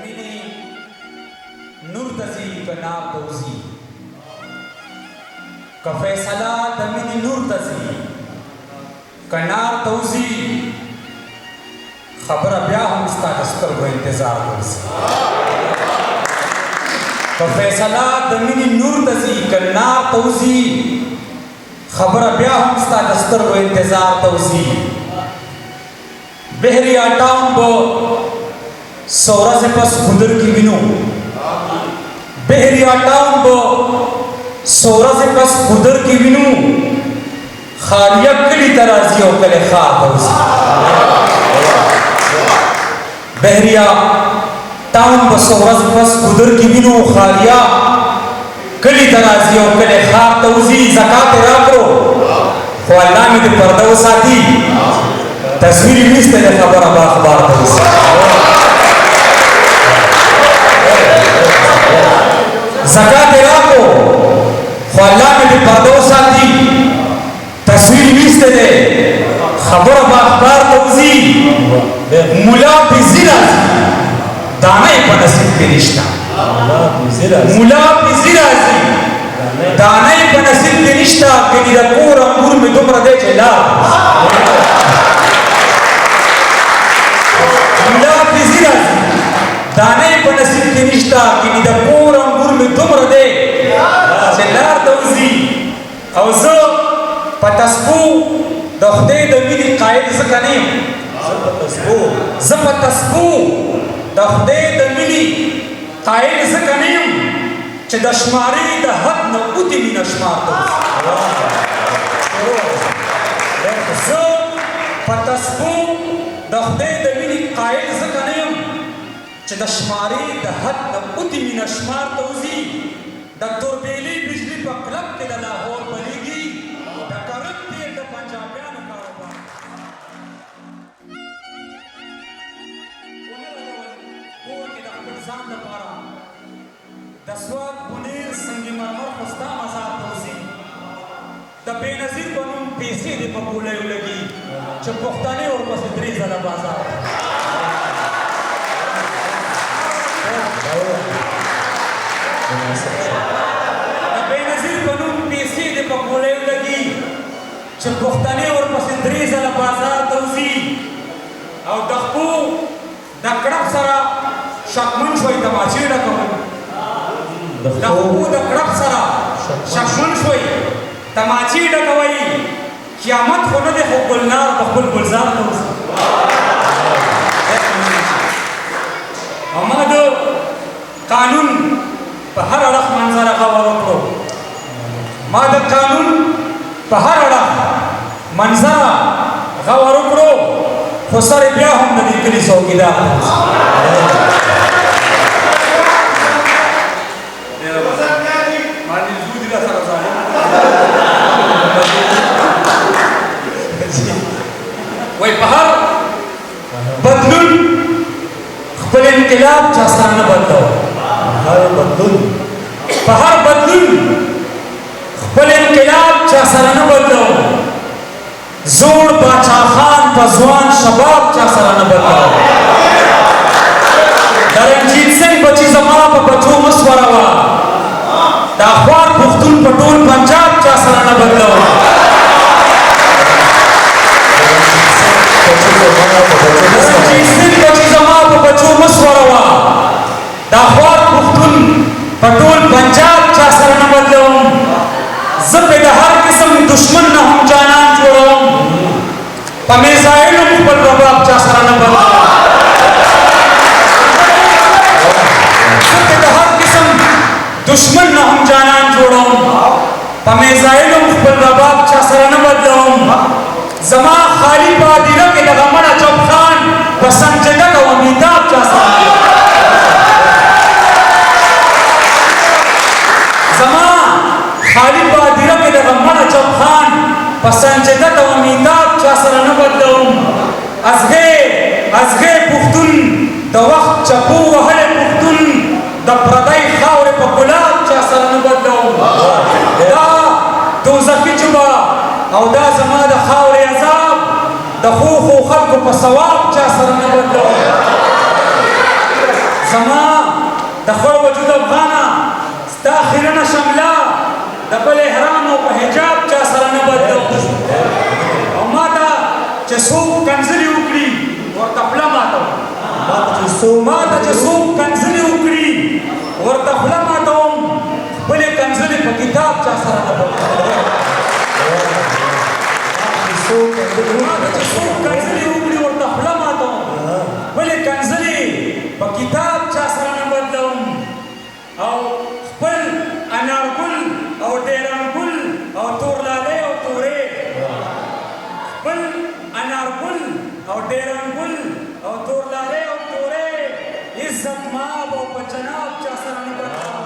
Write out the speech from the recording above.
مینې نور ته ځي که نار ته وځي که فیصله د مینې نور ته ځي که نار ته وځي خبره بیا هم ستا د سترګو انتظار ګرځي که فیصله د مینې نور ته ځي که نار ته وځي خبره بیا هم ستا د سترګو انتظار ته وځي بحریا ټاون به څو ورځې پس ګودر کې وینو بحریا ټاون به څو ورځې پس ګودر کې وینو خالیه کلي ته راځي او کلي ښار ته وځي بحریا ټاون به څو ورځې پس ګودر کې وینو خالیه کلي ته راځي او کلي ښار ته وځي زکات یې راکړو خو الله مې دې پرده وساتي تصویر یې نشته د خبره به اخبار ته وځي زکات یې راکړو خو الله مې دې پرده وساتي تصویر یې نشته دی خبره به اخبار ته وځي ملا پیزي راځي دانه یې په نصیب کې نشته ملا پیزي راځي دانه یې په نصیب کې نشته کني د کور انګور مې دومره دی چې لا ملا پیزي راځي دانه یې په نصیب کې نشته کني د کور انګور مې دومره دی چې لار ته وځي او زه په تسبو د خدای د مینې قایل ځکه نه یم زه په تسبو د خدای د مینې قایل ځکه نه یم چې د شمارې د حد نه اوتې مینه شمار ته زه په تسبو د خدای د مینې قایل ځکه نه یم چې د شمارې د حد نه اوتې مینه شمار ته وځي د توربیلي بجلي په کلب کې د لاهور بلیږي د کرک تیل د پنجابیانو کاروبار کور کې د خپل ځان لپاره د سوات بنیر سنگ مرمر خو ستا مزار ته وځي د بېنظیر په نوم پیسې دې په ګولیو لګي چې پښتانه ورپسې درې ځله بازار د بېنظیر په نوم پیسې دې په ګولیو لګي چې پښتانه ورپسې درې ځله بازار ته وځي او د خپو د کړپ سره شکمن شوی تماشې ډکوي د خپو د کړپ سره شکمن شوی تماشې ډکوي قیامت خو نه دی خو ګلنار په خپل ګلزار ته وځي او ما د قانون په هر اړخ منظره غور وکړو ما د قانون په هر اړخ منظره غور وکړو خو سر بیا هم د دې کلي څوکیدار وای په هر بدلون خپل انقلاب چا سره نه بدلو په هر بدلون خپل انقلاب چا سره نه بدلو زوړ باچا خان په ځوان شباب چا سره نه بدلو د رنجیت سنګ بچي زما په بچو مسوروه د اخوان پښتون په ټول پنجاب چا سره نه بدلو رنجیت سنګ بچي زما په بچو مسوروه د اخوان پښتون په ټول پنجاب چا سره نه بدلوم زه پې د هر قسم دشمن نه هم جانان جوړوم په میزایلو خپل رباب چا سره نه بدلوم زه پې د هر قسم دشمن نه هم جانان جوړوم په میزایلو خپل رباب چا سره نه بدلوم زما خالی په هدیره کې د غمن اجب خان په سنجدک او امیتاب چا سره نه زما خالی په هدیره کې د غمن اجب خان په سنجدک او امیتاب چا سره نه بدلوم ازغې پښتون د وخت چپو وهلی پښتون د پردی خاورې په ګلاب چا سره نه بدلوم دا دوزخي جوبه او دا زما د خاورې عذاب د خو خلکو په ثواب چا سره نه بدلوم زما د خپل وجود افغانه ستا خیرنه شمله د بل احرام او په حجاب چا سره نه بدلوم او ما ته چې څوک کنځلې وکړي ورته خوله ماتوم ما ته چې څوک کنځلې وکړي ورته خوله ماتوم خپلې کنځلې په کتاب چا سره نه بدلوم ما ته چې څوک کنځلې وکړي ورته خوله ماتوم خپلې کنځلې په کتاب چا سره نه بدلوم او خپل انارګل او ډیرانګل او تورلالی او تورې خپل انارګل او ډیرانګل او تورلالی او تورې عزت ماب او په جناب چا سره نه بدلوم